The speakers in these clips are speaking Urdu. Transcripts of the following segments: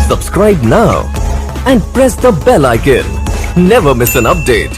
Subscribe now and press the bell icon. Never miss an update.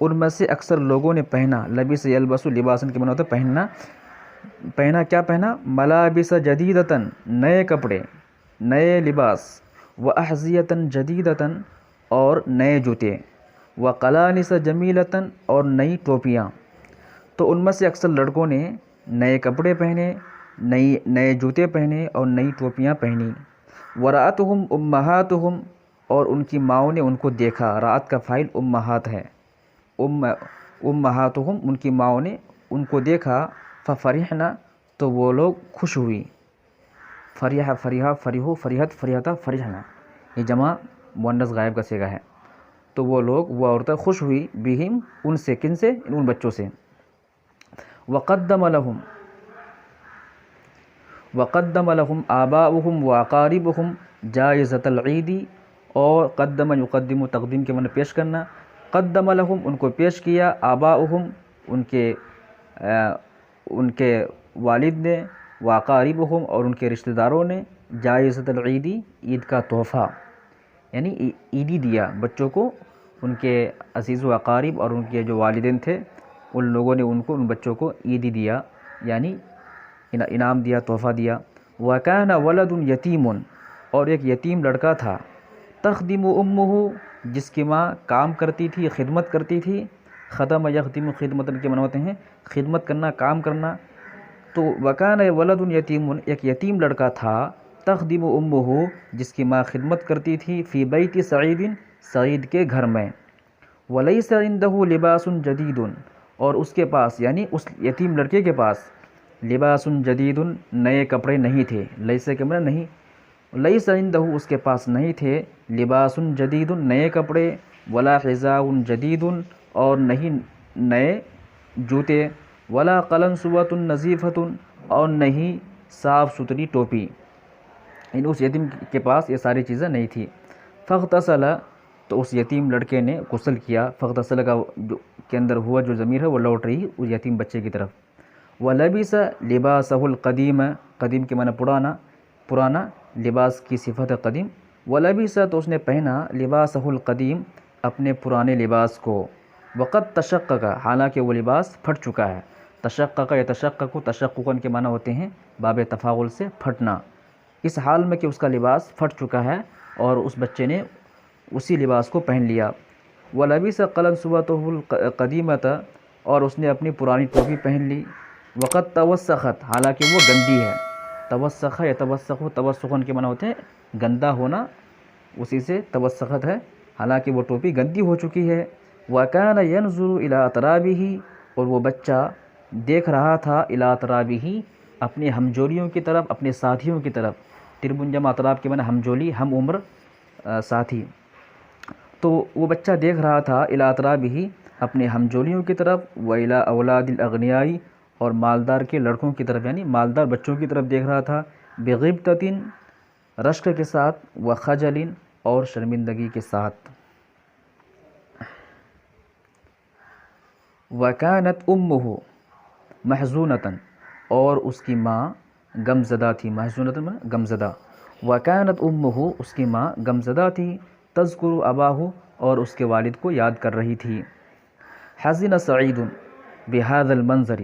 ان میں سے اکثر لوگوں نے پہنا، لبس یلبس لباسن کے معنی ہوتا ہے پہننا، پہنا کیا پہنا، ملابس جدیدتاً نئے کپڑے، نئے لباس، و احذیتاً جدیدتاً اور نئے جوتے، و قلانس جمیلتاً اور نئی ٹوپیاں۔ تو ان میں سے اکثر لڑکوں نے نئے کپڑے پہنے، نئے جوتے پہنے اور نئی ٹوپیاں پہنی۔ ورأتہم امہاتہم اور ان کی ماؤں نے ان کو دیکھا، رات کا فاعل امہات ہے، امہاتہم ان کی ماؤں نے ان کو دیکھا، ففرحنا تو وہ لوگ خوش ہوئی، فریح فریحہ فریحو فریحت فریحتا فرحنا، یہ جمع مؤنث غائب کا صیغہ ہے۔ تو وہ لوگ، وہ عورتیں خوش ہوئی، بہم ان سے، کن سے، ان بچوں سے۔ وقدم لهم آباؤهم واقاربهم جائزۃ العید، اور قدم یقدم تقدیم کے معنی پیش کرنا، قدم لهم ان کو پیش کیا، آباؤهم ان کے والد نے، واقاربهم اور ان کے رشتہ داروں نے، جائزۃ العید عید کا تحفہ، یعنی عیدی دیا بچوں کو، ان کے عزیز و اقارب اور ان کے جو والدین تھے ان لوگوں نے ان کو، ان بچوں کو عیدی دیا، یعنی انعام دیا، تحفہ دیا۔ وَكَانَ وَلَدٌ یتیم، اور ایک یتیم لڑکا تھا، تخدم امہ جس کی ماں کام کرتی تھی، خدمت کرتی تھی، خدم یخدم خدمتن کے معنی ہوتے ہیں خدمت کرنا، کام کرنا۔ تو وَكَانَ وَلَدٌ یتیم، ایک یتیم لڑکا تھا، تخدم امہ جس کی ماں خدمت کرتی تھی، فی بیت سعید سعید کے گھر میں، وَلَيْسَ عِندَهُ لِبَاسٌ جَدِيدٌ اور اس کے پاس یعنی اس یتیم لڑکے کے پاس، لباس جدید نئے کپڑے نہیں تھے، لیس کے معنی نہیں، لیس عندہ اس کے پاس نہیں تھے، لباس جدید نئے کپڑے، ولا حذاء جدید اور نہیں نئے جوتے، ولا قلنسوۃ نظیفۃ اور نہیں صاف ستھری ٹوپی، یعنی اس یتیم کے پاس یہ ساری چیزیں نہیں تھی۔ فاغتسل تو اس یتیم لڑکے نے غسل کیا، فاغتسل کا کے اندر ہوا جو ضمیر ہے وہ لوٹ رہی اس یتیم بچے کی طرف۔ وَلَبِسَ لِبَاسَهُ الْقَدِيمَ قدیم کے معنی پرانا، لباس کی صفت ہے قدیم۔ وَلَبِسَ تو اس نے پہنا، لِبَاسَهُ الْقَدِيم اپنے پرانے لباس کو، وَقَدْ تَشَقَّقَ حالانکہ وہ لباس پھٹ چکا ہے۔ تشقق یتشقق تشققاً کے معنی ہوتے ہیں باب تفاعل سے پھٹنا، اس حال میں کہ اس کا لباس پھٹ چکا ہے اور اس بچے نے اسی لباس کو پہن لیا۔ وَلَبِسَ قَلَنسوَتُهُ الْقَدِيمَةَ اور اس نے اپنی پرانی ٹوپی پہن لی۔ وقت توسخت حالانکہ وہ گندی ہے، توسخ یتوسخ توسخن کے معنی ہوتے ہیں گندا ہونا، اسی سے توسخت ہے، حالانکہ وہ ٹوپی گندی ہو چکی ہے۔ وَكَانَ يَنْظُرُ إِلَىٰ أَطْرَابِهِ اور وہ بچہ دیکھ رہا تھا، إِلَىٰ أَطْرَابِهِ اپنے ہمجولیوں کی طرف، اپنے ساتھیوں کی طرف، تربن جمع اطراب کے معنی ہمجولی، ہم عمر ساتھی۔ تو وہ بچہ دیکھ رہا تھا إِلَىٰ أَطْرَابِهِ اپنے ہمجولیوں کی طرف، وَإِلَىٰ أَوْلَادِ الْأَغْنِيَاءِ اور مالدار کے لڑکوں کی طرف، یعنی مالدار بچوں کی طرف دیکھ رہا تھا، بغبطۃ رشک کے ساتھ، وخجل اور شرمندگی کے ساتھ۔ وَكَانَتْ أُمُّهُ مَحْزُونَةً اور اس کی ماں غمزدہ تھی، محزونۃ غمزدہ، وَكَانَتْ أُمُّهُ اس کی ماں غمزدہ تھی، تذکر اباہ اور اس کے والد کو یاد کر رہی تھی۔ حزن سعید بهذا المنظر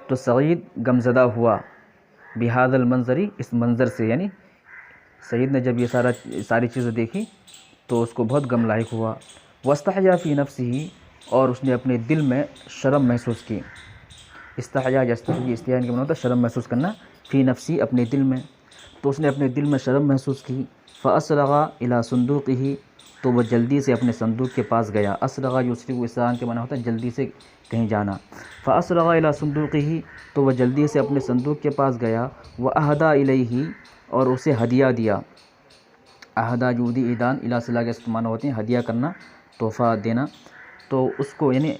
تو سعید غمزدہ ہوا، بهذا المنظر اس منظر سے، یعنی سعید نے جب یہ ساری چیزیں دیکھی تو اس کو بہت غم لاحق ہوا۔ واستحیا فی نفسہ اور اس نے اپنے دل میں شرم محسوس کی، استحیا یستحی استحیاء کے معنی ہوتا ہے شرم محسوس کرنا، فی نفسی اپنے دل میں، تو اس نے اپنے دل میں شرم محسوس کی۔ فاسرغ الی صندوقہ تو وہ جلدی سے اپنے صندوق کے پاس گیا، اسرغ یسرغ اسراء کے معنی ہوتا ہے جلدی سے کہیں جانا۔ فاسرغ الی صندوقہ تو وہ جلدی سے اپنے صندوق کے پاس گیا، واہدی الیہ اور اسے ہدیہ دیا، اہدا یودی ایدان الی صلاح کے استعمال ہوتے ہیں ہدیہ کرنا، تحفہ دینا، تو اس کو یعنی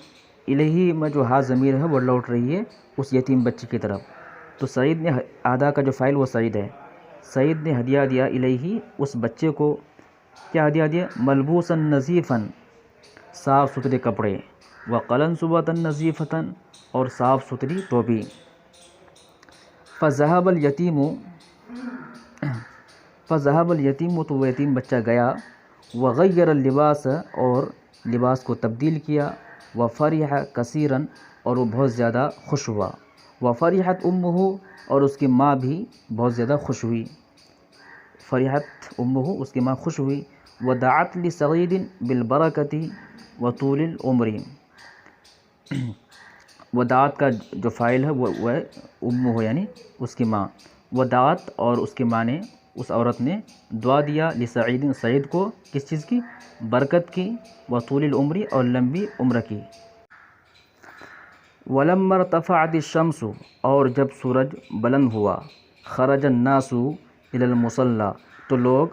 الیہ میں جو ہا ضمیر ہے وہ لوٹ رہی ہے اس یتیم بچے کی طرف۔ تو سعید نے اہدا کا جو فاعل وہ سعید ہے، سعید نے ہدیہ دیا الیہ اس بچے کو، کیا ہدیہ دیا، ملبوسا نظیفا صاف ستھرے کپڑے، وقلنسوۃ نظیفۃ اور صاف ستھری ٹوپی۔ فذهب الیتیم تو وہ یتیم بچہ گیا، وغیر اللباس اور لباس کو تبدیل کیا، وفرح کثیرا اور وہ بہت زیادہ خوش ہوا، وفرحت امہ اور اس کی ماں بھی بہت زیادہ خوش ہوئی، فرحت امہ اس کی ماں خوش ہوئی، ودعت لسعید بالبرکۃ وطول العمر، ودعت کا جو فاعل ہے وہ ہے امہ یعنی اس کی ماں، ودعت اور اس کی ماں نے اس عورت نے دعا دیا لسعید سعید کو کس چیز کی؟ برکت کی، وطول العمر اور لمبی عمر کی۔ ولما ارتفعت الشمس اور جب سورج بلند ہوا، خرج الناس الى المصلی تو لوگ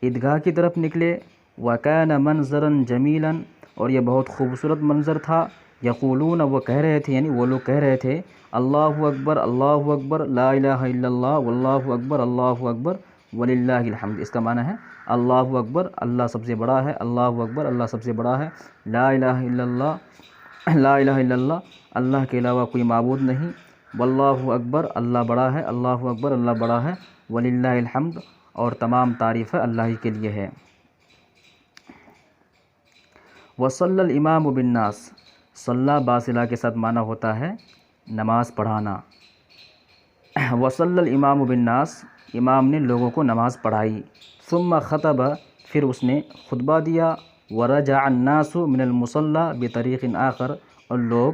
عیدگاہ کی طرف نکلے، وکان منظرا جمیلا اور یہ بہت خوبصورت منظر تھا، یقولون وہ کہہ رہے تھے یعنی وہ لوگ کہہ رہے تھے اللہ اکبر لا الہ الا اللہ واللہ اکبر وللہ الحمد، اس کا معنی ہے اللہ اکبر اللہ سب سے بڑا ہے، اللہ اکبر اللہ سب سے بڑا ہے، لا الہ الا اللہ اللہ کے علاوہ کوئی معبود نہیں، واللہ اکبر اللہ بڑا ہے، اللہ اکبر اللہ بڑا ہے، وللہ الحمد اور تمام تعریف اللہ ہی کے لیے ہے۔ وصلی الامام بالناس، صلی باصلہ کے ساتھ معنی ہوتا ہے نماز پڑھانا، وصلی الامام بالناس امام نے لوگوں کو نماز پڑھائی، ثم خطب پھر اس نے خطبہ دیا، ورجع الناس من المصلی بطریق آخر اور لوگ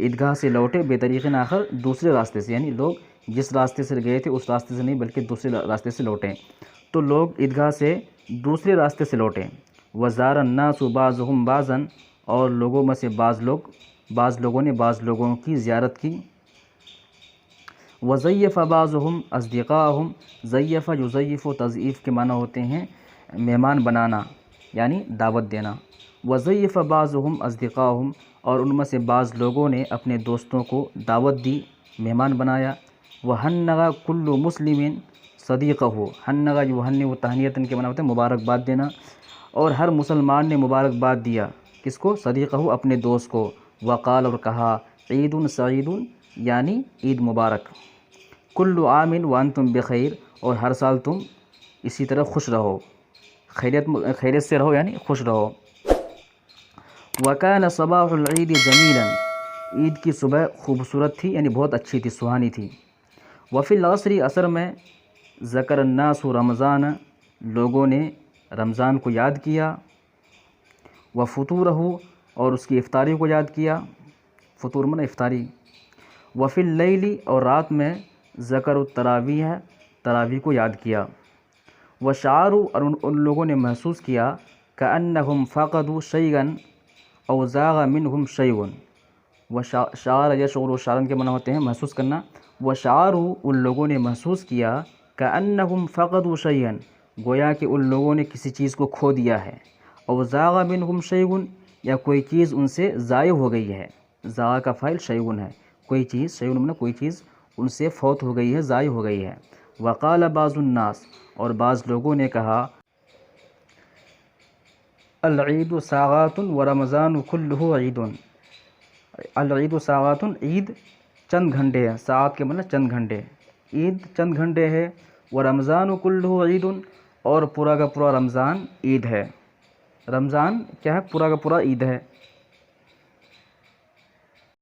عیدگاہ سے لوٹے بطریق آخر دوسرے راستے سے، یعنی لوگ جس راستے سے گئے تھے اس راستے سے نہیں بلکہ دوسرے راستے سے لوٹے، تو لوگ عیدگاہ سے دوسرے راستے سے لوٹے، وزار الناس بعضهم بعضا اور لوگوں میں سے بعض لوگوں نے بعض لوگوں کی زیارت کی، وضیف بعضهم اصدقاءهم، ضیف یضیف و تضعیف کے معنی ہوتے ہیں مہمان بنانا یعنی دعوت دینا، وضیف بعضهم اصدقاءهم اور ان میں سے بعض لوگوں نے اپنے دوستوں کو دعوت دی، مہمان بنایا، وہنغ کل مسلم صدیقہ، ہنغ جو ہن و تہنیتن کے معنی ہوتے ہیں مبارکباد دینا، اور ہر مسلمان نے مبارکباد دیا کس کو؟ صدیقہ اپنے دوست کو، وقال اور کہا عید سعید یعنی عید مبارک، کل عام وانتم بخیر اور ہر سال تم اسی طرح خوش رہو، خیریت سے رہو یعنی خوش رہو، وکان صباح العید جمیلا عید کی صبح خوبصورت تھی یعنی بہت اچھی تھی سہانی تھی، وفی العصر عصر میں ذکر الناس رمضان لوگوں نے رمضان کو یاد کیا، وفطورہ اور اس کی افطاری کو یاد کیا، فطور من افطاری، وفی اللیل اور رات میں ذکر التراویح تراویح کو یاد کیا، وشعروا اور ان لوگوں نے محسوس کیا کأنہم فقدوا شیئا او زاغ منہم شیء، وشعر یشعر شعرن کے معنی ہوتے ہیں محسوس کرنا، وشعروا ان لوگوں نے محسوس کیا کأنہم فقدوا شیئا گویا کہ ان لوگوں نے کسی چیز کو کھو دیا ہے، او زاغ منہم شیء یا کوئی چیز ان سے ضائع ہو گئی ہے، زاغ کا فاعل شیء ہے، کوئی چیز شیء من کوئی چیز ان سے فوت ہو گئی ہے ضائع ہو گئی ہے، وقال بعض الناس اور بعض لوگوں نے کہا العید ساعات ورمضان کلہ عید، العید ساعات عید چند گھنٹے ہے، ساعات کے مطلب چند گھنٹے، عید چند گھنٹے ہے، ورمضان کلہ عید اور پورا کا پورا رمضان عید ہے، رمضان کیا ہے؟ پورا کا پورا عید ہے،